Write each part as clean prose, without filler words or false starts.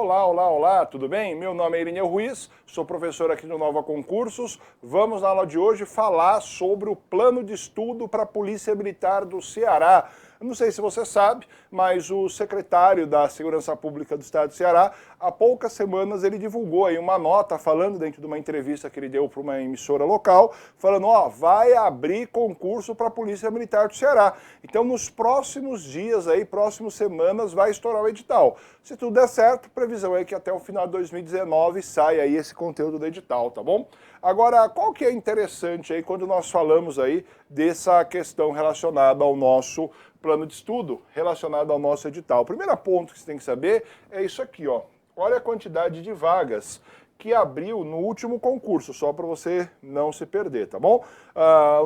Olá, olá, olá, tudo bem? Meu nome é Irineu Ruiz, sou professor aqui no Nova Concursos. Vamos na aula de hoje falar sobre o plano de estudo para a Polícia Militar do Ceará. Não sei se você sabe, mas o secretário da Segurança Pública do Estado do Ceará, há poucas semanas ele divulgou aí uma nota falando dentro de uma entrevista que ele deu para uma emissora local, falando, vai abrir concurso para a Polícia Militar do Ceará. Então, nos próximos dias aí, próximas semanas, vai estourar o edital. Se tudo der certo, previsão é que até o final de 2019 saia aí esse conteúdo do edital, tá bom? Agora, qual que é interessante aí quando nós falamos aí dessa questão relacionada ao nosso plano de estudo, relacionado ao nosso edital? O primeiro ponto que você tem que saber é isso aqui, ó. Olha a quantidade de vagas que abriu no último concurso, só para você não se perder, tá bom?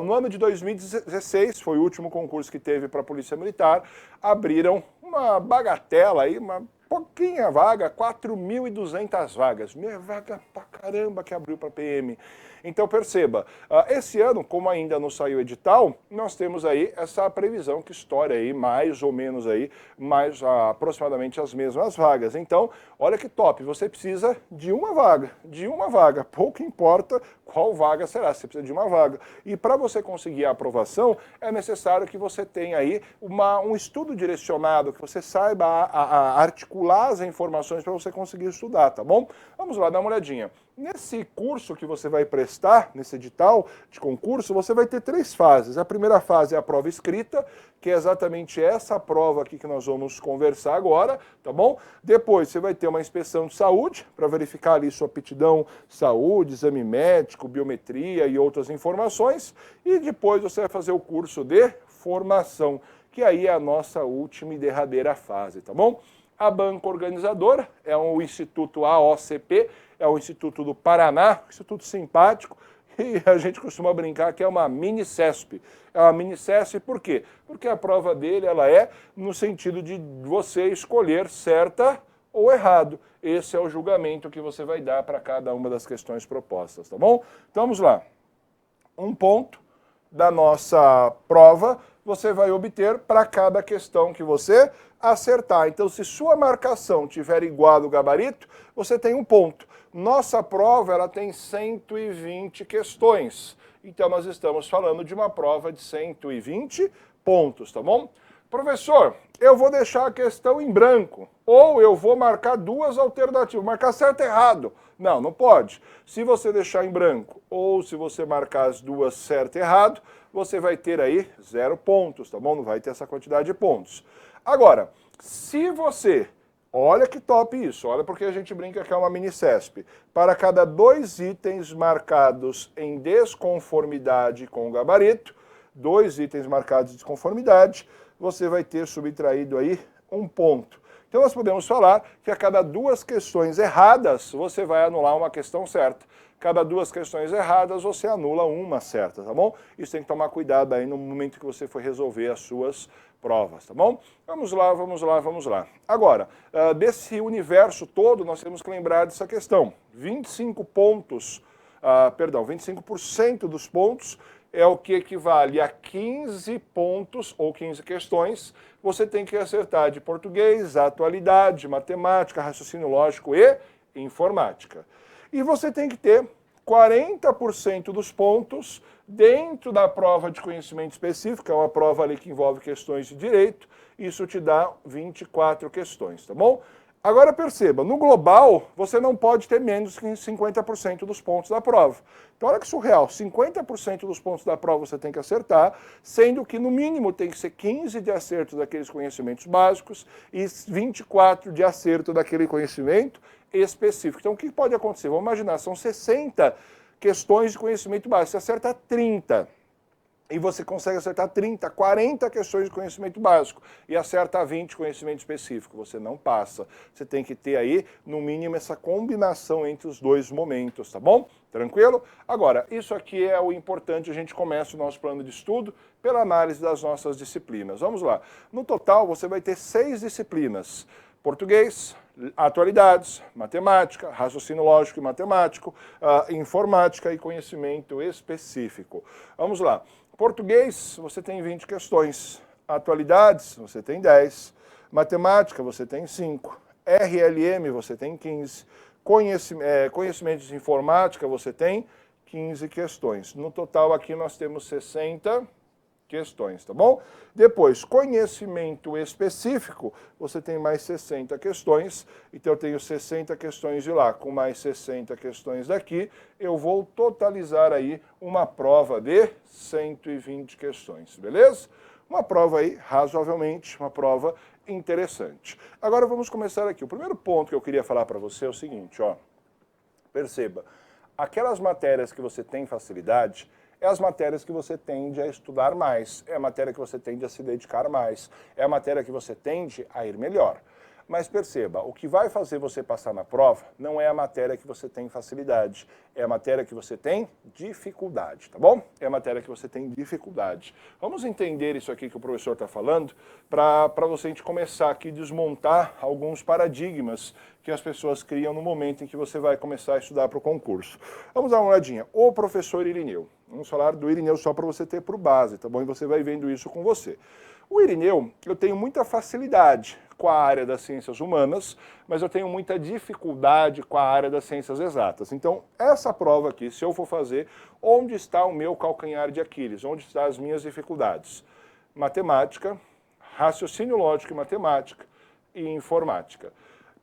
No ano de 2016, foi o último concurso que teve para a Polícia Militar, abriram uma bagatela aí, uma pouquinha vaga, 4.200 vagas. Minha vaga pra caramba que abriu para PM. Então perceba, esse ano, como ainda não saiu o edital, nós temos aí essa previsão que estoura aí mais ou menos aí, mais aproximadamente as mesmas vagas. Então, olha que top, você precisa de uma vaga, pouco importa qual vaga será, você precisa de uma vaga. E para você conseguir a aprovação, é necessário que você tenha aí um estudo direcionado, que você saiba articular as informações para você conseguir estudar, tá bom? Vamos lá, dar uma olhadinha. Nesse curso que você vai prestar, nesse edital de concurso, você vai ter 3 fases. A primeira fase é a prova escrita, que é exatamente essa prova aqui que nós vamos conversar agora, tá bom? Depois você vai ter uma inspeção de saúde, para verificar ali sua aptidão, saúde, exame médico, biometria e outras informações. E depois você vai fazer o curso de formação, que aí é a nossa última e derradeira fase, tá bom? A banca organizadora é o Instituto AOCP, é o Instituto do Paraná, instituto simpático, e a gente costuma brincar que é uma mini-CESP. É uma mini-CESP por quê? Porque a prova dele ela é no sentido de você escolher certa ou errado. Esse é o julgamento que você vai dar para cada uma das questões propostas, tá bom? Então vamos lá. Um ponto da nossa prova você vai obter para cada questão que você acertar. Então, se sua marcação tiver igual ao gabarito, você tem um ponto. Nossa prova ela tem 120 questões. Então, nós estamos falando de uma prova de 120 pontos, tá bom? Professor, eu vou deixar a questão em branco, ou eu vou marcar 2 alternativas, marcar certo e errado. Não, não pode. Se você deixar em branco, ou se você marcar as 2 certo e errado, você vai ter aí 0 pontos, tá bom? Não vai ter essa quantidade de pontos. Agora, se você, olha que top isso, olha porque a gente brinca que é uma mini-CESP, para cada 2 itens marcados em desconformidade com o gabarito, 2 itens marcados em desconformidade, você vai ter subtraído aí 1 ponto. Então nós podemos falar que a cada 2 questões erradas, você vai anular uma questão certa. Cada 2 questões erradas, você anula uma certa, tá bom? Isso tem que tomar cuidado aí no momento que você for resolver as suas provas, tá bom? Vamos lá, vamos lá, vamos lá. Agora, desse universo todo, nós temos que lembrar dessa questão. 25 pontos, 25% dos pontos é o que equivale a 15 pontos ou 15 questões. Você tem que acertar de português, atualidade, matemática, raciocínio lógico e informática. E você tem que ter 40% dos pontos dentro da prova de conhecimento específico, é uma prova ali que envolve questões de direito, isso te dá 24 questões, tá bom? Agora perceba, no global, você não pode ter menos que 50% dos pontos da prova. Então olha que surreal, 50% dos pontos da prova você tem que acertar, sendo que no mínimo tem que ser 15 de acerto daqueles conhecimentos básicos e 24 de acerto daquele conhecimento específico. Então o que pode acontecer? Vamos imaginar, são 60 questões de conhecimento básico, você acerta 30. E você consegue acertar 30, 40 questões de conhecimento básico e acerta 20 conhecimento específico. Você não passa. Você tem que ter aí, no mínimo, essa combinação entre os 2 momentos, tá bom? Tranquilo? Agora, isso aqui é o importante, a gente começa o nosso plano de estudo pela análise das nossas disciplinas. Vamos lá. No total, você vai ter 6 disciplinas. Português, atualidades, matemática, raciocínio lógico e matemático, informática e conhecimento específico. Vamos lá. Português, você tem 20 questões. Atualidades, você tem 10. Matemática, você tem 5. RLM você tem 15, conhecimentos de informática você tem 15 questões. No total aqui nós temos 60 questões, tá bom? Depois, conhecimento específico, você tem mais 60 questões, então eu tenho 60 questões de lá, com mais 60 questões daqui, eu vou totalizar aí uma prova de 120 questões, beleza? Uma prova aí, razoavelmente, uma prova interessante. Agora vamos começar aqui. O primeiro ponto que eu queria falar para você é o seguinte, ó. Perceba, aquelas matérias que você tem facilidade, é as matérias que você tende a estudar mais, é a matéria que você tende a se dedicar mais, é a matéria que você tende a ir melhor. Mas perceba, o que vai fazer você passar na prova não é a matéria que você tem facilidade, é a matéria que você tem dificuldade, tá bom? É a matéria que você tem dificuldade. Vamos entender isso aqui que o professor está falando, para você a gente começar aqui a desmontar alguns paradigmas que as pessoas criam no momento em que você vai começar a estudar para o concurso. Vamos dar uma olhadinha. O professor Irineu. Vamos falar do Irineu só para você ter por base, tá bom? E você vai vendo isso com você. O Irineu, eu tenho muita facilidade com a área das ciências humanas, mas eu tenho muita dificuldade com a área das ciências exatas. Então, essa prova aqui, se eu for fazer, onde está o meu calcanhar de Aquiles? Onde estão as minhas dificuldades? Matemática, raciocínio lógico e matemática e informática.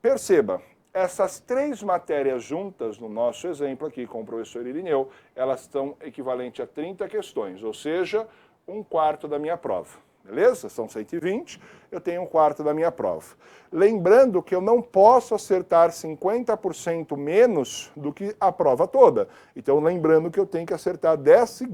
Perceba, essas três matérias juntas, no nosso exemplo aqui com o professor Irineu, elas estão equivalentes a 30 questões, ou seja, 1/4 da minha prova. Beleza? São 120, eu tenho 1/4 da minha prova. Lembrando que eu não posso acertar 50% menos do que a prova toda. Então, lembrando que eu tenho que acertar desse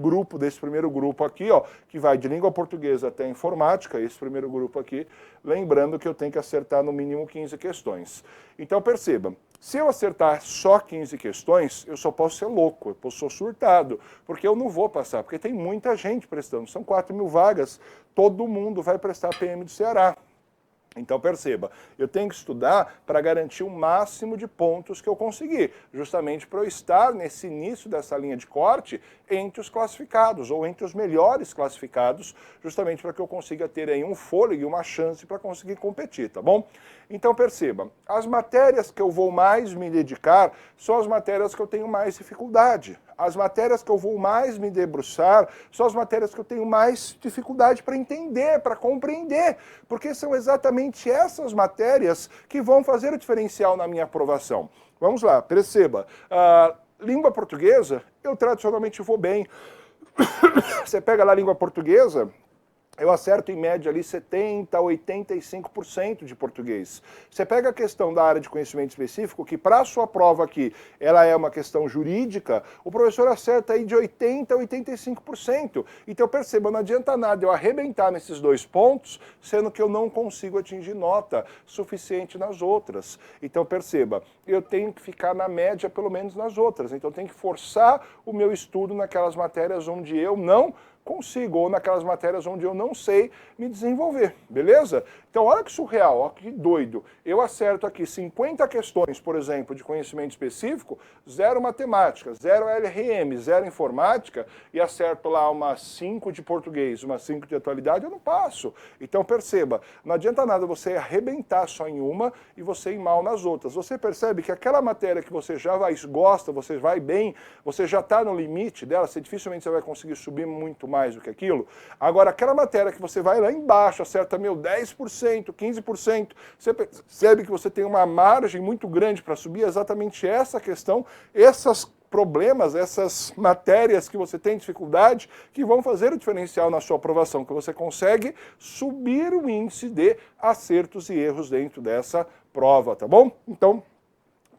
primeiro grupo aqui, ó, que vai de língua portuguesa até informática, esse primeiro grupo aqui, lembrando que eu tenho que acertar no mínimo 15 questões. Então, perceba, se eu acertar só 15 questões, eu só posso ser louco, eu sou surtado, porque eu não vou passar, porque tem muita gente prestando, são 4.000 vagas, todo mundo vai prestar PM do Ceará. Então perceba, eu tenho que estudar para garantir o máximo de pontos que eu conseguir, justamente para eu estar nesse início dessa linha de corte entre os classificados, ou entre os melhores classificados, justamente para que eu consiga ter aí um fôlego e uma chance para conseguir competir, tá bom? Então perceba, as matérias que eu vou mais me dedicar são as matérias que eu tenho mais dificuldade. As matérias que eu vou mais me debruçar são as matérias que eu tenho mais dificuldade para entender, para compreender, porque são exatamente essas matérias que vão fazer o diferencial na minha aprovação. Vamos lá, perceba, língua portuguesa, eu tradicionalmente vou bem. Você pega lá a língua portuguesa, eu acerto em média ali 70% a 85% de português. Você pega a questão da área de conhecimento específico, que para a sua prova aqui, ela é uma questão jurídica, o professor acerta aí de 80% a 85%. Então perceba, não adianta nada eu arrebentar nesses dois pontos, sendo que eu não consigo atingir nota suficiente nas outras. Então perceba, eu tenho que ficar na média pelo menos nas outras. Então eu tenho que forçar o meu estudo naquelas matérias onde eu não consigo, ou naquelas matérias onde eu não sei me desenvolver, beleza? Então, olha que surreal, olha que doido. Eu acerto aqui 50 questões, por exemplo, de conhecimento específico, 0 matemática, 0 LRM, 0 informática, e acerto lá umas 5 de português, umas 5 de atualidade, eu não passo. Então, perceba, não adianta nada você arrebentar só em uma e você ir mal nas outras. Você percebe que aquela matéria que você já gosta, você vai bem, você já está no limite dela, você dificilmente você vai conseguir subir muito mais do que aquilo. Agora, aquela matéria que você vai lá embaixo, acerta 10%, 15%, você percebe que você tem uma margem muito grande para subir, exatamente essa questão, esses problemas, essas matérias que você tem dificuldade, que vão fazer o diferencial na sua aprovação, que você consegue subir o índice de acertos e erros dentro dessa prova, tá bom? Então,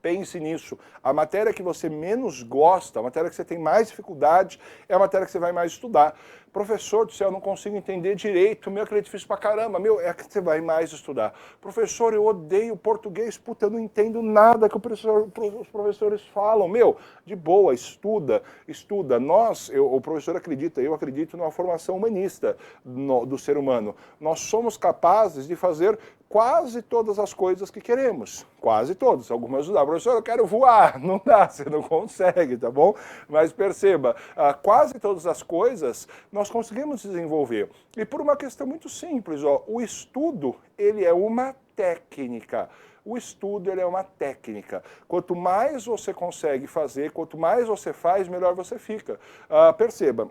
pense nisso. A matéria que você menos gosta, a matéria que você tem mais dificuldade, é a matéria que você vai mais estudar. Professor do céu, eu não consigo entender direito, meu, aquilo é difícil pra caramba, meu, é que você vai mais estudar. Professor, eu odeio português, puta, eu não entendo nada que os professores falam. Meu, de boa, estuda. O professor acredita, eu acredito numa formação humanista do ser humano. Nós somos capazes de fazer quase todas as coisas que queremos. Quase todas. Algumas não dá. Professor, eu quero voar. Não dá, você não consegue, tá bom? Mas perceba, quase todas as coisas nós conseguimos desenvolver. E por uma questão muito simples, ó, o estudo, ele é uma técnica. O estudo ele é uma técnica. Quanto mais você consegue fazer, quanto mais você faz, melhor você fica. Perceba.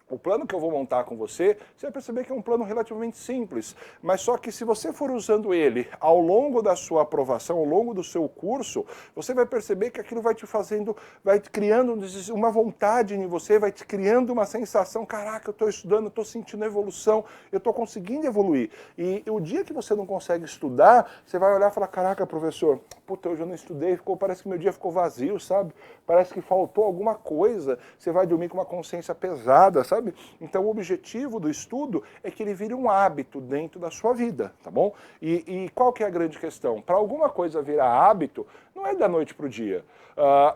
O plano que eu vou montar com você, você vai perceber que é um plano relativamente simples, mas só que se você for usando ele ao longo da sua aprovação, ao longo do seu curso, você vai perceber que aquilo vai te fazendo, vai te criando uma vontade em você, vai te criando uma sensação, caraca, eu estou estudando, eu estou sentindo evolução, eu estou conseguindo evoluir. E o dia que você não consegue estudar, você vai olhar e falar, caraca, professor, puta, hoje eu não estudei, parece que meu dia ficou vazio, sabe? Parece que faltou alguma coisa, você vai dormir com uma consciência pesada, sabe? Então o objetivo do estudo é que ele vire um hábito dentro da sua vida, tá bom? E qual que é a grande questão? Para alguma coisa virar hábito, não é da noite para o dia.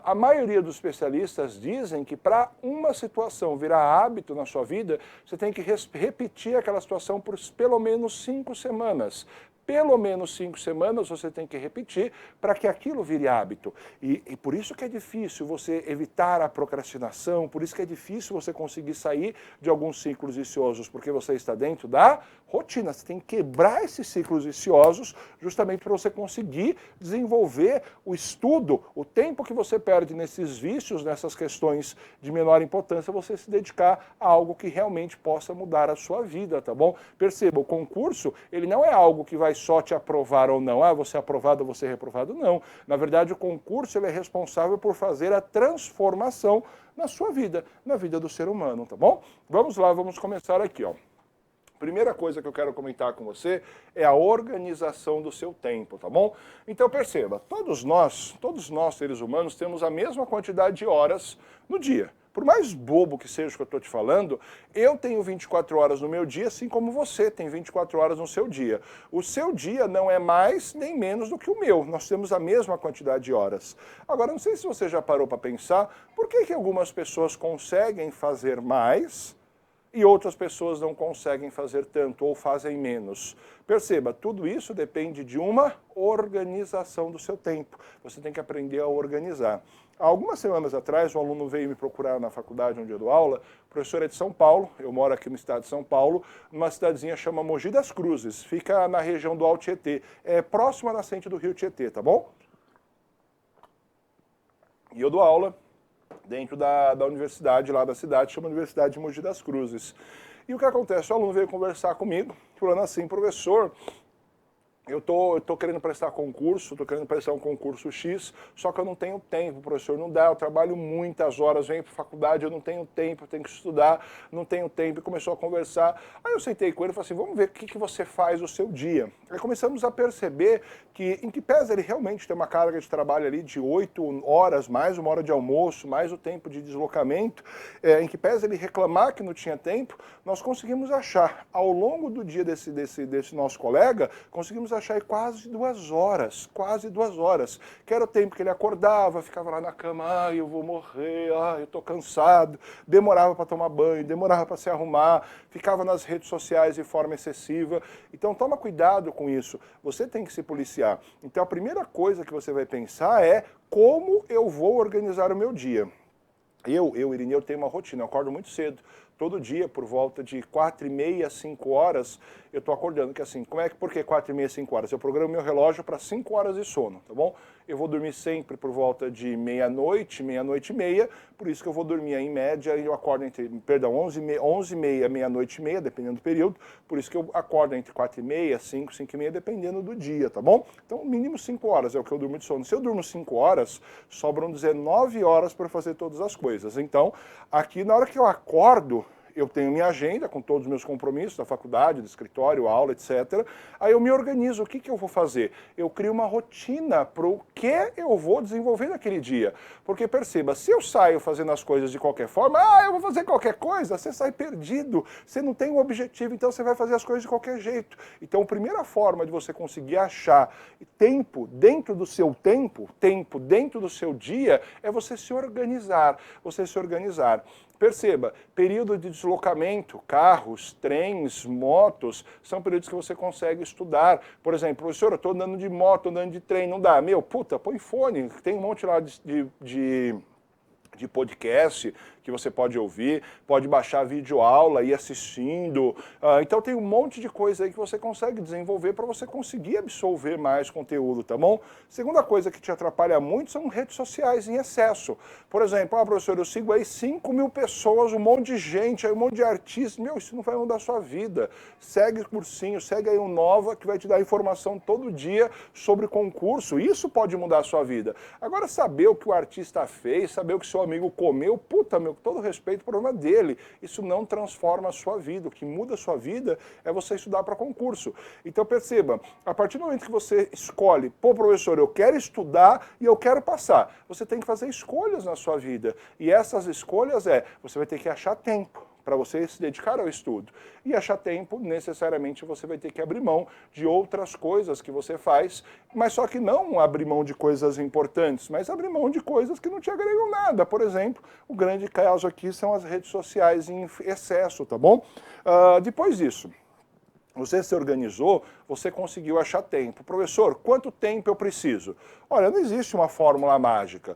A maioria dos especialistas dizem que para uma situação virar hábito na sua vida, você tem que repetir aquela situação por pelo menos 5 semanas. Pelo menos 5 semanas você tem que repetir para que aquilo vire hábito. E por isso que é difícil você evitar a procrastinação, por isso que é difícil você conseguir sair de alguns ciclos viciosos, porque você está dentro da rotina. Você tem que quebrar esses ciclos viciosos justamente para você conseguir desenvolver o estudo, o tempo que você perde nesses vícios, nessas questões de menor importância, você se dedicar a algo que realmente possa mudar a sua vida, tá bom? Perceba, o concurso, ele não é algo que vai só te aprovar ou não. Você é aprovado ou você é reprovado, não. Na verdade, o concurso ele é responsável por fazer a transformação na sua vida, na vida do ser humano, tá bom? Vamos lá, vamos começar aqui, ó. Primeira coisa que eu quero comentar com você é a organização do seu tempo, tá bom? Então perceba, todos nós seres humanos temos a mesma quantidade de horas no dia. Por mais bobo que seja o que eu estou te falando, eu tenho 24 horas no meu dia, assim como você tem 24 horas no seu dia. O seu dia não é mais nem menos do que o meu. Nós temos a mesma quantidade de horas. Agora, não sei se você já parou para pensar, por que algumas pessoas conseguem fazer mais e outras pessoas não conseguem fazer tanto ou fazem menos? Perceba, tudo isso depende de uma organização do seu tempo. Você tem que aprender a organizar. Há algumas semanas atrás, um aluno veio me procurar na faculdade onde eu dou aula. O professor é de São Paulo, eu moro aqui no estado de São Paulo, numa cidadezinha chamada Mogi das Cruzes, fica na região do Alto Tietê, é próximo à nascente do rio Tietê, tá bom? E eu dou aula dentro da universidade lá da cidade, chama Universidade de Mogi das Cruzes. E o que acontece? O aluno veio conversar comigo, falando assim, professor, eu tô querendo prestar concurso, tô querendo prestar um concurso X, só que eu não tenho tempo, professor, não dá, eu trabalho muitas horas, venho para faculdade, eu não tenho tempo, eu tenho que estudar, não tenho tempo, e começou a conversar. Aí eu sentei com ele e falei assim, vamos ver o que você faz no seu dia. Aí começamos a perceber que, em que pese ele realmente tem uma carga de trabalho ali de 8 horas, mais uma hora de almoço, mais o tempo de deslocamento, em que pese ele reclamar que não tinha tempo, nós conseguimos achar, ao longo do dia desse nosso colega, conseguimos achar quase 2 horas, que era o tempo que ele acordava, ficava lá na cama, ai, eu vou morrer, ai, eu tô cansado, demorava para tomar banho, demorava para se arrumar, ficava nas redes sociais de forma excessiva. Então toma cuidado com isso, você tem que se policiar. Então a primeira coisa que você vai pensar é como eu vou organizar o meu dia. Irineu, tenho uma rotina, eu acordo muito cedo. Todo dia, por volta de 4h30, 5 horas, eu estou acordando. Que assim, por que 4h30, 5 horas? Eu programo meu relógio para 5 horas de sono, tá bom? Eu vou dormir sempre por volta de meia-noite, meia-noite e meia, por isso que eu vou dormir em média, eu acordo entre, 11h30, meia-noite e meia, dependendo do período, por isso que eu acordo entre 4h30, 5, 5h30, dependendo do dia, tá bom? Então, mínimo 5 horas é o que eu durmo de sono. Se eu durmo 5 horas, sobram 19 horas para fazer todas as coisas. Então, aqui na hora que eu acordo, eu tenho minha agenda com todos os meus compromissos da faculdade, do escritório, aula, etc. Aí eu me organizo, o que eu vou fazer? Eu crio uma rotina para o que eu vou desenvolver naquele dia. Porque perceba, se eu saio fazendo as coisas de qualquer forma, eu vou fazer qualquer coisa, você sai perdido, você não tem um objetivo, então você vai fazer as coisas de qualquer jeito. Então a primeira forma de você conseguir achar tempo dentro do seu tempo dentro do seu dia, é você se organizar, Perceba, período de deslocamento, carros, trens, motos, são períodos que você consegue estudar. Por exemplo, professor, eu estou andando de moto, andando de trem, não dá. Põe fone, tem um monte lá de podcast que você pode ouvir, pode baixar videoaula e ir assistindo. Então tem um monte de coisa aí que você consegue desenvolver para você conseguir absorver mais conteúdo, tá bom? Segunda coisa que te atrapalha muito são redes sociais em excesso. Por exemplo, professor, eu sigo aí 5.000 pessoas, um monte de gente, aí um monte de artistas. Meu, isso não vai mudar a sua vida. Segue o cursinho, segue aí o Nova, que vai te dar informação todo dia sobre concurso. Isso pode mudar a sua vida. Agora, saber o que o artista fez, saber o que seu amigo comeu, puta, meu, com todo respeito, o problema dele. Isso não transforma a sua vida. O que muda a sua vida é você estudar para concurso. Então, perceba, a partir do momento que você escolhe, pô, professor, eu quero estudar e eu quero passar, você tem que fazer escolhas na sua vida. E essas escolhas você vai ter que achar tempo para você se dedicar ao estudo. E achar tempo, necessariamente, você vai ter que abrir mão de outras coisas que você faz, mas só que não abrir mão de coisas importantes, mas abrir mão de coisas que não te agregam nada. Por exemplo, o grande caso aqui são as redes sociais em excesso, tá bom? Depois disso, você se organizou, você conseguiu achar tempo. Professor, quanto tempo eu preciso? Olha, não existe uma fórmula mágica.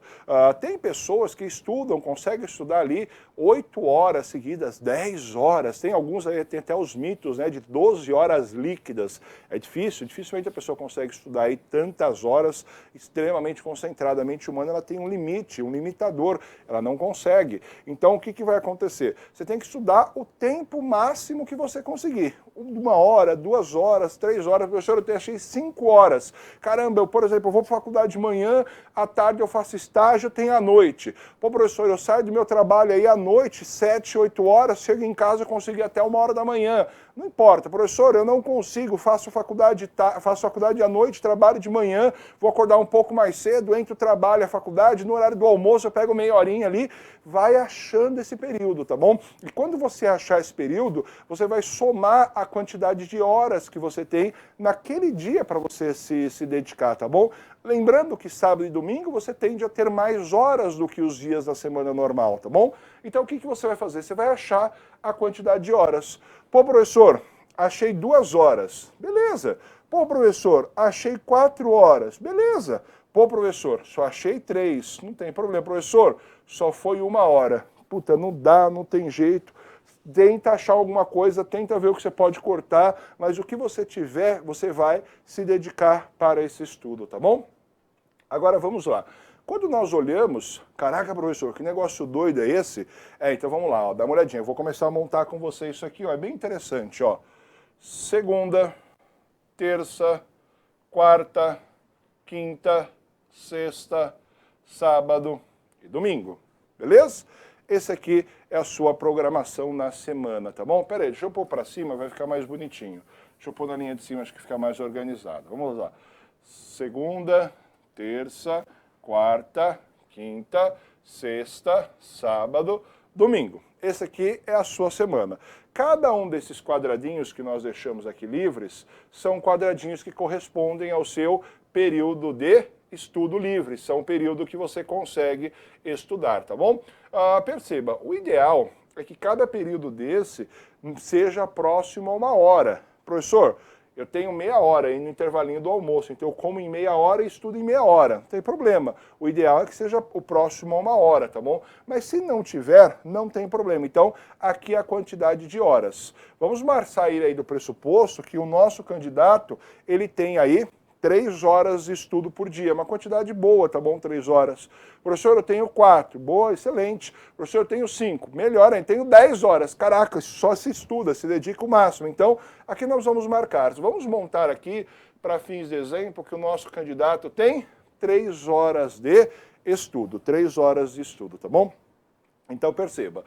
Tem pessoas que estudam, conseguem estudar ali 8 horas seguidas, 10 horas. Tem alguns aí, tem até os mitos, né, de 12 horas líquidas. É difícil, dificilmente a pessoa consegue estudar aí tantas horas extremamente concentrada. A mente humana ela tem um limite, um limitador. Ela não consegue. Então, o que vai acontecer? Você tem que estudar o tempo máximo que você conseguir. 1 hora, 2 horas, 3 horas, professor, eu achei 5 horas. Caramba, eu, por exemplo, eu vou para a faculdade de manhã, à tarde eu faço estágio, tem à noite. Pô, professor, eu saio do meu trabalho aí à noite, 7, 8 horas, chego em casa, eu consigo ir até 1 hora da manhã. Não importa, professor, eu não consigo, faço faculdade à noite, trabalho de manhã, vou acordar um pouco mais cedo, entro, trabalho, a faculdade, no horário do almoço eu pego meia horinha ali, vai achando esse período, tá bom? E quando você achar esse período, você vai somar a quantidade de horas que você tem naquele dia para você se dedicar, tá bom? Lembrando que sábado e domingo você tende a ter mais horas do que os dias da semana normal, tá bom? Então o que você vai fazer? Você vai achar a quantidade de horas. Pô, professor, achei 2 horas. Beleza. Pô, professor, achei 4 horas. Beleza. Pô, professor, só achei 3. Não tem problema. Professor, só foi 1 hora. Puta, não dá, não tem jeito. Tenta achar alguma coisa, tenta ver o que você pode cortar, mas o que você tiver, você vai se dedicar para esse estudo, tá bom? Agora vamos lá. Quando nós olhamos, caraca, professor, que negócio doido é esse? Então vamos lá, ó, dá uma olhadinha. Eu vou começar a montar com você isso aqui, ó, é bem interessante, ó. Segunda, terça, quarta, quinta, sexta, sábado e domingo, beleza? Esse aqui é a sua programação na semana, tá bom? Pera aí, deixa eu pôr para cima, vai ficar mais bonitinho. Deixa eu pôr na linha de cima, acho que fica mais organizado. Vamos lá. Segunda, terça, quarta, quinta, sexta, sábado, domingo. Esse aqui é a sua semana. Cada um desses quadradinhos que nós deixamos aqui livres são quadradinhos que correspondem ao seu período de estudo livre. São o período que você consegue estudar, tá bom? Perceba, o ideal é que cada período desse seja próximo a 1 hora. Professor, eu tenho meia hora aí no intervalinho do almoço, então eu como em meia hora e estudo em meia hora. Não tem problema. O ideal é que seja o próximo a 1 hora, tá bom? Mas se não tiver, não tem problema. Então, aqui é a quantidade de horas. Vamos sair aí do pressuposto que o nosso candidato, ele tem aí 3 horas de estudo por dia, uma quantidade boa, tá bom? 3 horas. Professor, eu tenho 4. Boa, excelente. Professor, eu tenho 5. Melhor, eu tenho 10 horas. Caraca, só se estuda, se dedica o máximo. Então, aqui nós vamos marcar. Vamos montar aqui, para fins de exemplo, que o nosso candidato tem 3 horas de estudo. 3 horas de estudo, tá bom? Então perceba,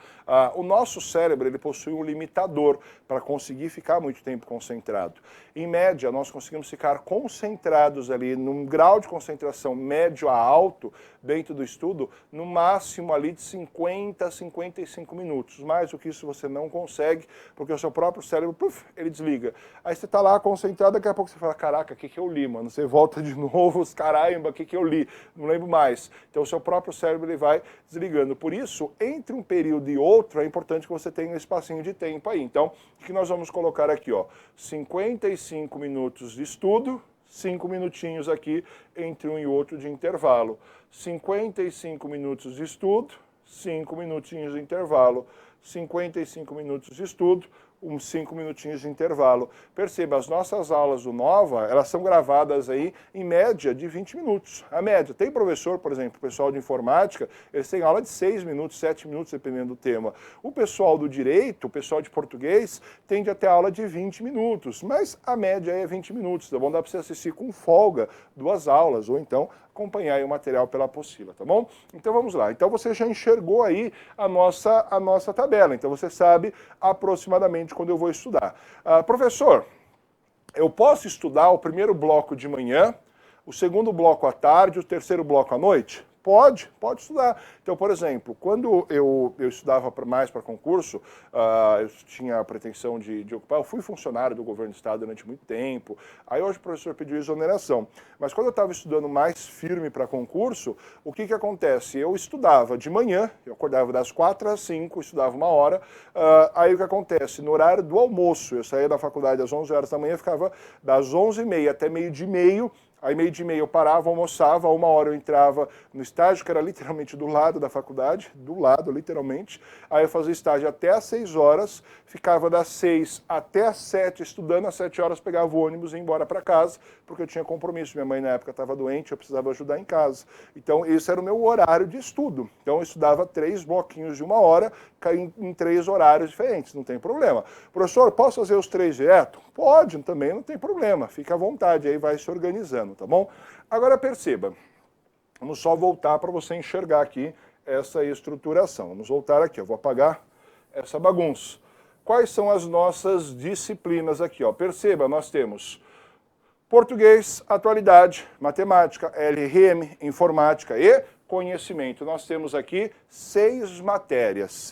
o nosso cérebro ele possui um limitador para conseguir ficar muito tempo concentrado. Em média, nós conseguimos ficar concentrados ali num grau de concentração médio a alto dentro do estudo, no máximo ali de 50 a 55 minutos. Mais do que isso você não consegue, porque o seu próprio cérebro, ele desliga. Aí você está lá concentrado, daqui a pouco você fala, caraca, o que eu li, mano? Você volta de novo, caramba, o que eu li? Não lembro mais. Então o seu próprio cérebro ele vai desligando. Por isso, entre um período e outro, é importante que você tenha um espacinho de tempo aí. Então, o que nós vamos colocar aqui, ó? 55 minutos de estudo, 5 minutinhos aqui entre um e outro de intervalo. 55 minutos de estudo, 5 minutinhos de intervalo. 55 minutos de estudo, uns 5 minutinhos de intervalo. Perceba, as nossas aulas do Nova, elas são gravadas aí em média de 20 minutos. A média. Tem professor, por exemplo, o pessoal de informática, eles têm aula de 6 minutos, 7 minutos, dependendo do tema. O pessoal do direito, o pessoal de português, tende a ter aula de 20 minutos, mas a média é 20 minutos, tá bom? Dá para você assistir com folga 2 aulas, ou então acompanhar aí o material pela apostila, tá bom? Então vamos lá. Então você já enxergou aí a nossa tabela, então você sabe aproximadamente quando eu vou estudar. Professor, eu posso estudar o primeiro bloco de manhã, o segundo bloco à tarde, o terceiro bloco à noite? Pode estudar. Então, por exemplo, quando eu estudava mais para concurso, eu tinha a pretensão de ocupar, eu fui funcionário do governo do estado durante muito tempo, aí hoje o professor pediu exoneração. Mas quando eu estava estudando mais firme para concurso, o que acontece? Eu estudava de manhã, eu acordava das 4 às 5, estudava 1 hora, aí o que acontece? No horário do almoço, eu saía da faculdade às 11 horas da manhã, ficava das 11h30 até meio-dia e meio. Aí meio dia e meio eu parava, almoçava, 1 hora eu entrava no estágio, que era literalmente do lado da faculdade, do lado, literalmente. Aí eu fazia estágio até às 6 horas, ficava das 6 até às 7 estudando, às 7 horas pegava o ônibus e ia embora para casa, porque eu tinha compromisso. Minha mãe na época estava doente, eu precisava ajudar em casa. Então esse era o meu horário de estudo. Então eu estudava 3 bloquinhos de 1 hora, em 3 horários diferentes, não tem problema. Professor, posso fazer os 3 direto? Pode, também não tem problema, fica à vontade, aí vai se organizando, tá bom? Agora perceba, vamos só voltar para você enxergar aqui essa estruturação. Vamos voltar aqui, eu vou apagar essa bagunça. Quais são as nossas disciplinas aqui? Ó? Perceba, nós temos português, atualidade, matemática, LRM, informática e conhecimento. Nós temos aqui 6 matérias.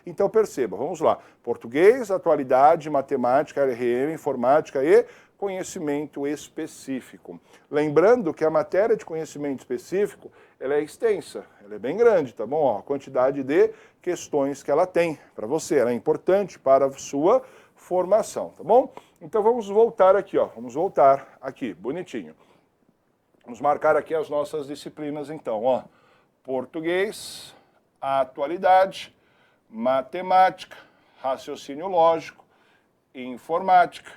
Então perceba, vamos lá. Português, atualidade, matemática, LRM, informática e conhecimento específico. Lembrando que a matéria de conhecimento específico, ela é extensa, ela é bem grande, tá bom? Ó, a quantidade de questões que ela tem para você, ela é importante para a sua formação, tá bom? Então vamos voltar aqui, ó, bonitinho. Vamos marcar aqui as nossas disciplinas então, ó. Português, atualidade, matemática, raciocínio lógico, informática,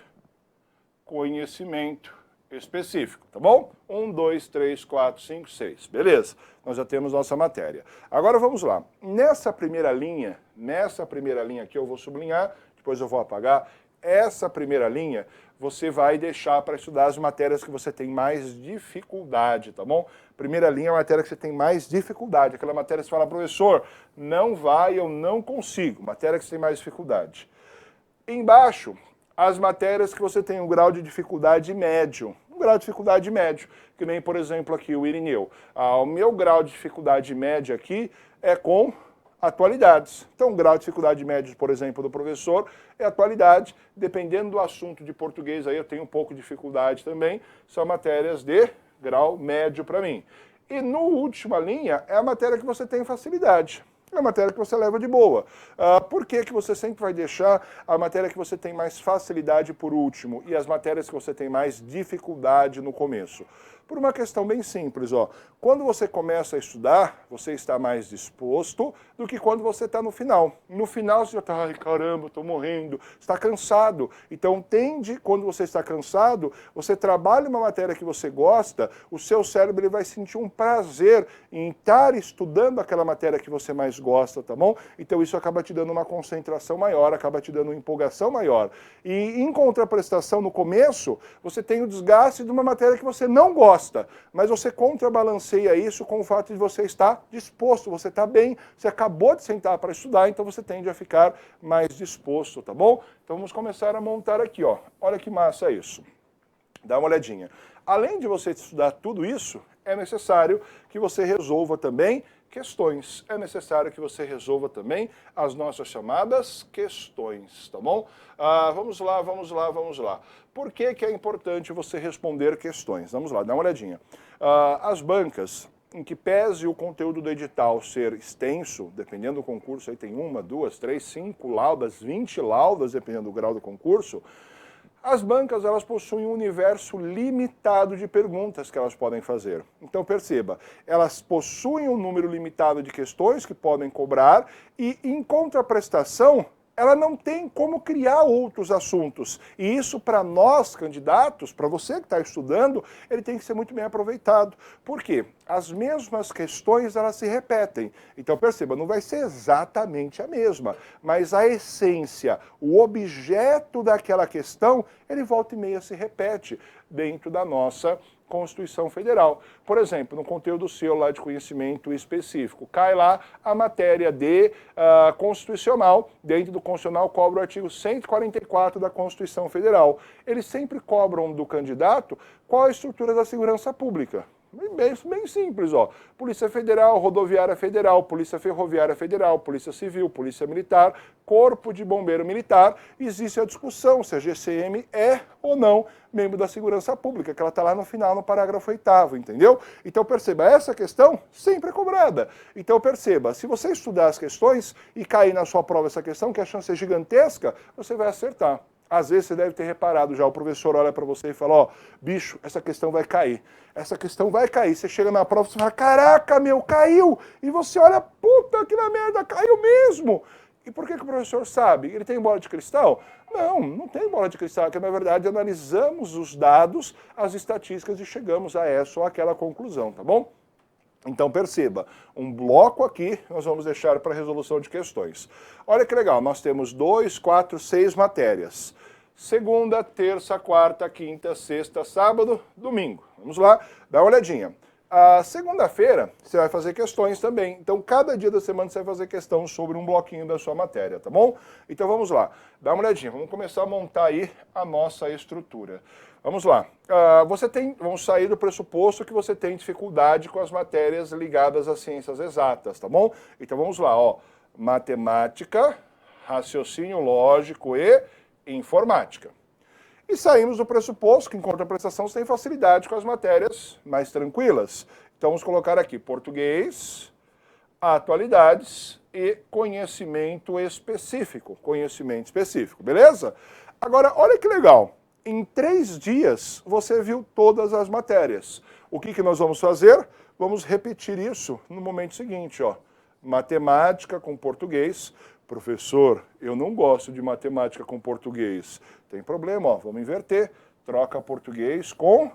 conhecimento específico, tá bom? 1, 2, 3, 4, 5, 6. Beleza, nós já temos nossa matéria. Agora vamos lá. Nessa primeira linha aqui eu vou sublinhar, depois eu vou apagar. Essa primeira linha você vai deixar para estudar as matérias que você tem mais dificuldade, tá bom? Primeira linha é a matéria que você tem mais dificuldade, aquela matéria que você fala, professor, não vai, eu não consigo, matéria que você tem mais dificuldade. Embaixo, as matérias que você tem um grau de dificuldade médio, que nem, por exemplo, aqui o Irineu. O meu grau de dificuldade média aqui é com atualidades. Então, o grau de dificuldade médio, por exemplo, do professor é atualidade. Dependendo do assunto de português, aí eu tenho um pouco de dificuldade também. São matérias de grau médio para mim. E no última linha é a matéria que você tem facilidade. É a matéria que você leva de boa. Por que você sempre vai deixar a matéria que você tem mais facilidade por último e as matérias que você tem mais dificuldade no começo? Por uma questão bem simples, ó. Quando você começa a estudar, você está mais disposto do que quando você está no final. No final você já está, ai caramba, estou morrendo, está cansado. Então quando você está cansado, você trabalha uma matéria que você gosta, o seu cérebro ele vai sentir um prazer em estar estudando aquela matéria que você mais gosta, tá bom? Então isso acaba te dando uma concentração maior, acaba te dando uma empolgação maior. E em contraprestação, no começo, você tem o desgaste de uma matéria que você não gosta, mas você contrabalanceia isso com o fato de você estar disposto, você está bem, você acabou de sentar para estudar, então você tende a ficar mais disposto, tá bom? Então vamos começar a montar aqui, ó. Olha que massa isso. Dá uma olhadinha. Além de você estudar tudo isso, é necessário que você resolva também questões. É necessário que você resolva também as nossas chamadas questões, tá bom? Vamos lá. Por que é importante você responder questões? Vamos lá, dá uma olhadinha. As bancas, em que pese o conteúdo do edital ser extenso, dependendo do concurso, aí tem 1, 2, 3, 5 laudas, 20 laudas, dependendo do grau do concurso, As bancas, elas possuem um universo limitado de perguntas que elas podem fazer. Então perceba, elas possuem um número limitado de questões que podem cobrar e, em contraprestação, ela não tem como criar outros assuntos. E isso, para nós, candidatos, para você que está estudando, ele tem que ser muito bem aproveitado. Por quê? As mesmas questões, elas se repetem. Então, perceba, não vai ser exatamente a mesma, mas a essência, o objeto daquela questão, ele volta e meia se repete dentro da nossa Constituição Federal. Por exemplo, no conteúdo seu lá de conhecimento específico, cai lá a matéria de constitucional, dentro do constitucional cobra o artigo 144 da Constituição Federal. Eles sempre cobram do candidato qual a estrutura da segurança pública. Bem simples, ó. Polícia Federal, Rodoviária Federal, Polícia Ferroviária Federal, Polícia Civil, Polícia Militar, Corpo de Bombeiro Militar. Existe a discussão se a GCM é ou não membro da segurança pública, que ela está lá no final, no parágrafo 8º, entendeu? Então perceba, essa questão sempre é cobrada. Então perceba, se você estudar as questões e cair na sua prova essa questão, que a chance é gigantesca, você vai acertar. Às vezes você deve ter reparado já, o professor olha para você e fala, ó, bicho, essa questão vai cair. Essa questão vai cair. Você chega na prova e fala, caraca, meu, caiu. E você olha, puta que na merda, caiu mesmo. E por que o professor sabe? Ele tem bola de cristal? Não, não tem bola de cristal, porque na verdade analisamos os dados, as estatísticas e chegamos a essa ou aquela conclusão, tá bom? Então perceba, um bloco aqui nós vamos deixar para resolução de questões. Olha que legal, nós temos 2, 4, 6 matérias. Segunda, terça, quarta, quinta, sexta, sábado, domingo. Vamos lá, dá uma olhadinha. A segunda-feira você vai fazer questões também. Então cada dia da semana você vai fazer questão sobre um bloquinho da sua matéria, tá bom? Então vamos lá, dá uma olhadinha, vamos começar a montar aí a nossa estrutura. Vamos lá. Vamos sair do pressuposto que você tem dificuldade com as matérias ligadas às ciências exatas, tá bom? Então vamos lá, ó. Matemática, raciocínio lógico e informática. E saímos do pressuposto que em contraprestação você tem facilidade com as matérias mais tranquilas. Então vamos colocar aqui português, atualidades e conhecimento específico. Conhecimento específico, beleza? Agora, olha que legal. Em 3 dias, você viu todas as matérias. O que nós vamos fazer? Vamos repetir isso no momento seguinte, ó. Matemática com português. Professor, eu não gosto de matemática com português. Tem problema, ó. Vamos inverter. Troca português com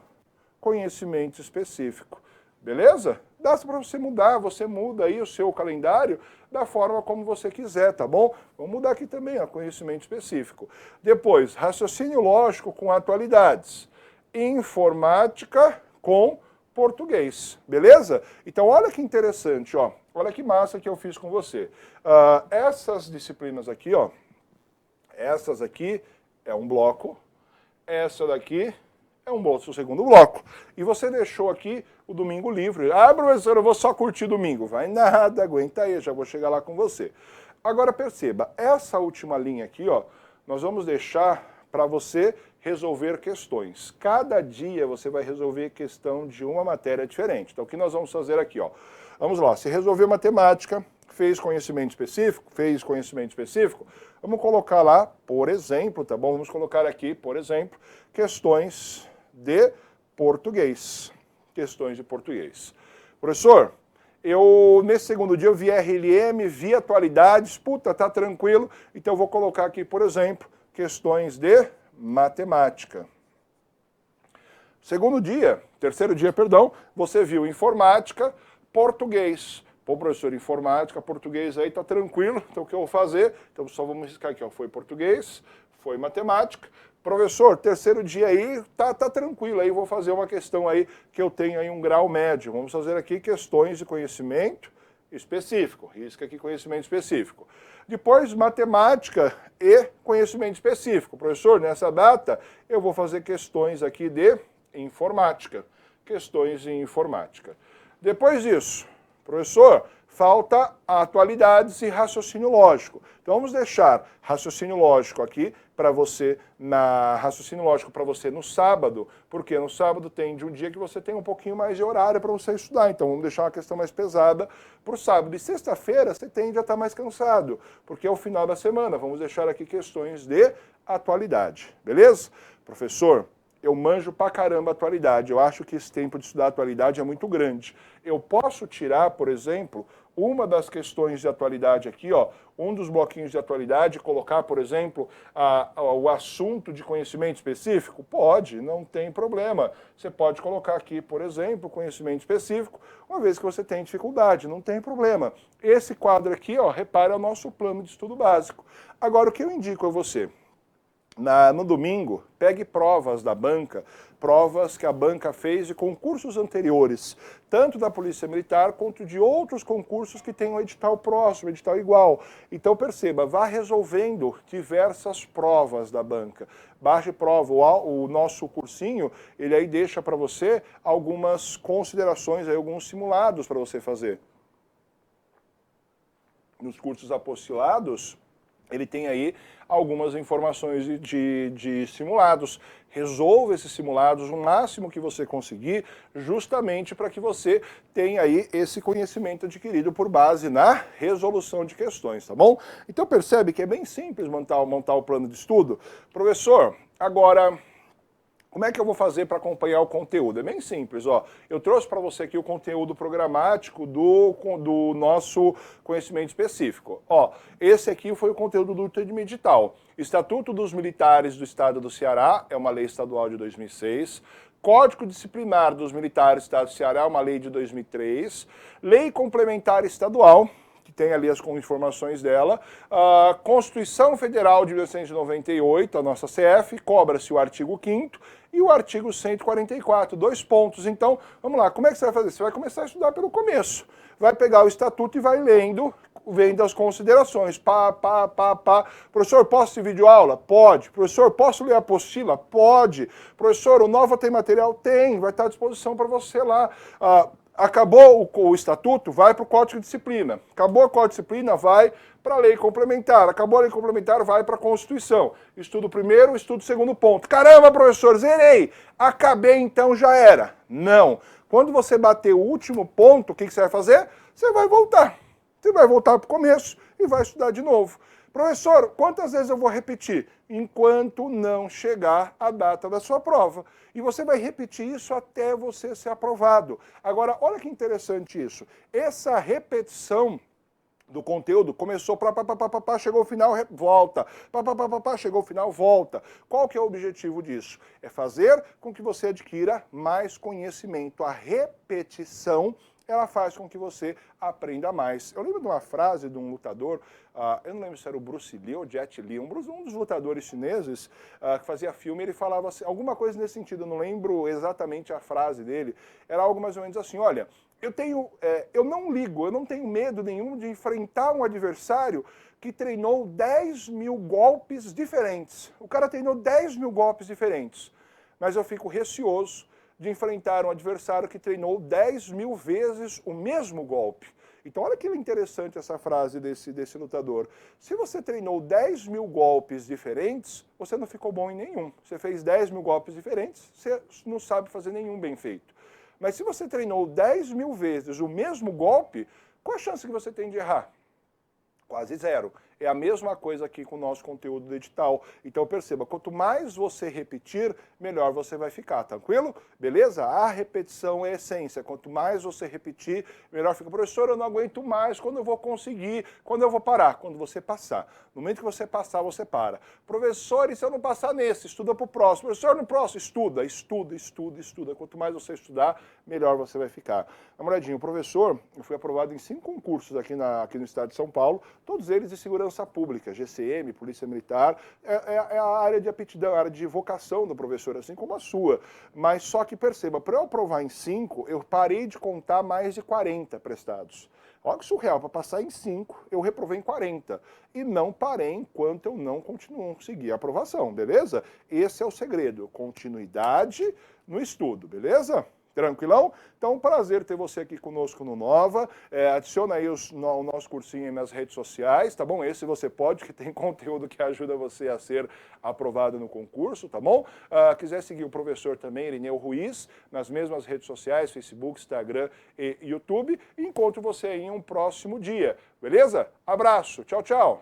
conhecimento específico. Beleza? Dá para você mudar, você muda aí o seu calendário da forma como você quiser, tá bom? Vamos mudar aqui também, ó, conhecimento específico. Depois, raciocínio lógico com atualidades. Informática com português, beleza? Então, olha que interessante, ó. Olha que massa que eu fiz com você. Essas disciplinas aqui, ó. Essas aqui é um bloco. Essa daqui é o segundo bloco. E você deixou aqui o domingo livre. Ah, professor, eu vou só curtir domingo. Vai nada, aguenta aí, já vou chegar lá com você. Agora perceba, essa última linha aqui, ó, nós vamos deixar para você resolver questões. Cada dia você vai resolver questão de uma matéria diferente. Então o que nós vamos fazer aqui, ó? Vamos lá, se resolveu matemática, fez conhecimento específico, vamos colocar lá, por exemplo, tá bom? Vamos colocar aqui, por exemplo, questões de português. Questões de português. Professor, nesse segundo dia eu vi RLM, vi atualidades, puta, tá tranquilo, então eu vou colocar aqui, por exemplo, questões de matemática. Terceiro dia, você viu informática, português. Pô, professor, informática, português aí tá tranquilo, então o que eu vou fazer? Então só vamos riscar aqui, ó, foi português, foi matemática. Professor, terceiro dia aí, tá tranquilo, aí vou fazer uma questão aí que eu tenho aí um grau médio. Vamos fazer aqui questões de conhecimento específico, risca aqui conhecimento específico. Depois, matemática e conhecimento específico. Professor, nessa data eu vou fazer questões aqui de informática, questões de informática. Depois disso, professor, falta atualidades e raciocínio lógico. Então vamos deixar raciocínio lógico aqui para você no sábado, porque no sábado tem de um dia que você tem um pouquinho mais de horário para você estudar, então vamos deixar uma questão mais pesada para o sábado. E sexta-feira você tende a estar mais cansado, porque é o final da semana, vamos deixar aqui questões de atualidade, beleza? Professor, eu manjo pra caramba a atualidade, eu acho que esse tempo de estudar a atualidade é muito grande. Eu posso tirar, por exemplo, uma das questões de atualidade aqui, ó, um dos bloquinhos de atualidade, colocar, por exemplo, o assunto de conhecimento específico? Pode, não tem problema. Você pode colocar aqui, por exemplo, conhecimento específico, uma vez que você tem dificuldade, não tem problema. Esse quadro aqui, ó, repare, é o nosso plano de estudo básico. Agora, o que eu indico a você? No domingo, pegue provas da banca, provas que a banca fez de concursos anteriores, tanto da Polícia Militar quanto de outros concursos que têm um edital próximo, edital igual. Então perceba, vá resolvendo diversas provas da banca. Baixe prova, o nosso cursinho, ele aí deixa para você algumas considerações, aí, alguns simulados para você fazer. Nos cursos apostilados, ele tem aí algumas informações de simulados. Resolva esses simulados o máximo que você conseguir, justamente para que você tenha aí esse conhecimento adquirido por base na resolução de questões, tá bom? Então percebe que é bem simples montar o plano de estudo. Professor, agora, como é que eu vou fazer para acompanhar o conteúdo? É bem simples, ó. Eu trouxe para você aqui o conteúdo programático do nosso conhecimento específico. Ó, esse aqui foi o conteúdo do último edital. Estatuto dos Militares do Estado do Ceará, é uma lei estadual de 2006. Código Disciplinar dos Militares do Estado do Ceará, é uma lei de 2003. Lei Complementar Estadual, que tem ali as informações dela, a Constituição Federal de 1998, a nossa CF, cobra-se o artigo 5º e o artigo 144, 2 pontos. Então, vamos lá, como é que você vai fazer? Você vai começar a estudar pelo começo. Vai pegar o estatuto e vai lendo, vendo as considerações. Professor, posso ter videoaula? Pode. Professor, posso ler a apostila? Pode. Professor, o Nova tem material? Tem, vai estar à disposição para você lá. Acabou o estatuto, vai para o Código de Disciplina. Acabou o Código de Disciplina, vai para a lei complementar. Acabou a lei complementar, vai para a Constituição. Estudo o primeiro, estudo o segundo ponto. Caramba, professor, zerei! Acabei, então já era. Não. Quando você bater o último ponto, o que você vai fazer? Você vai voltar. Você vai voltar para o começo e vai estudar de novo. Professor, quantas vezes eu vou repetir? Enquanto não chegar a data da sua prova. E você vai repetir isso até você ser aprovado. Agora, olha que interessante isso. Essa repetição do conteúdo começou chegou ao final, volta. Chegou ao final, volta. Qual que é o objetivo disso? É fazer com que você adquira mais conhecimento. A repetição, ela faz com que você aprenda mais. Eu lembro de uma frase de um lutador, eu não lembro se era o Bruce Lee ou Jet Li, um dos lutadores chineses que fazia filme, ele falava assim, alguma coisa nesse sentido, eu não lembro exatamente a frase dele, era algo mais ou menos assim, olha, eu não ligo, eu não tenho medo nenhum de enfrentar um adversário que treinou 10 mil golpes diferentes. O cara treinou 10 mil golpes diferentes, mas eu fico receoso de enfrentar um adversário que treinou 10 mil vezes o mesmo golpe. Então olha que interessante essa frase desse lutador. Se você treinou 10 mil golpes diferentes, você não ficou bom em nenhum. Você fez 10 mil golpes diferentes, você não sabe fazer nenhum bem feito. Mas se você treinou 10 mil vezes o mesmo golpe, qual a chance que você tem de errar? Quase zero. É a mesma coisa aqui com o nosso conteúdo do edital. Então perceba, quanto mais você repetir, melhor você vai ficar, tranquilo? Beleza? A repetição é a essência. Quanto mais você repetir, melhor fica. Professor, eu não aguento mais, quando eu vou conseguir, quando eu vou parar? Quando você passar. No momento que você passar, você para. Professor, e se eu não passar nesse? Estuda para o próximo. Professor, no próximo? Estuda. Quanto mais você estudar, melhor você vai ficar. Namoradinho, professor, eu fui aprovado em 5 concursos aqui no estado de São Paulo, todos eles de segurança pública, GCM, Polícia Militar, é a área de aptidão, a área de vocação do professor, assim como a sua. Mas só que perceba, para eu aprovar em 5, eu parei de contar mais de 40 prestados. Olha que surreal, para passar em 5, eu reprovei em 40. E não parei enquanto eu não consegui a aprovação, beleza? Esse é o segredo, continuidade no estudo, beleza? Tranquilão? Então, um prazer ter você aqui conosco no Nova. Adiciona aí o nosso cursinho nas redes sociais, tá bom? Esse você pode, que tem conteúdo que ajuda você a ser aprovado no concurso, tá bom? Quiser seguir o professor também, Irineu Ruiz, nas mesmas redes sociais, Facebook, Instagram e YouTube. E encontro você em um próximo dia, beleza? Abraço, tchau, tchau!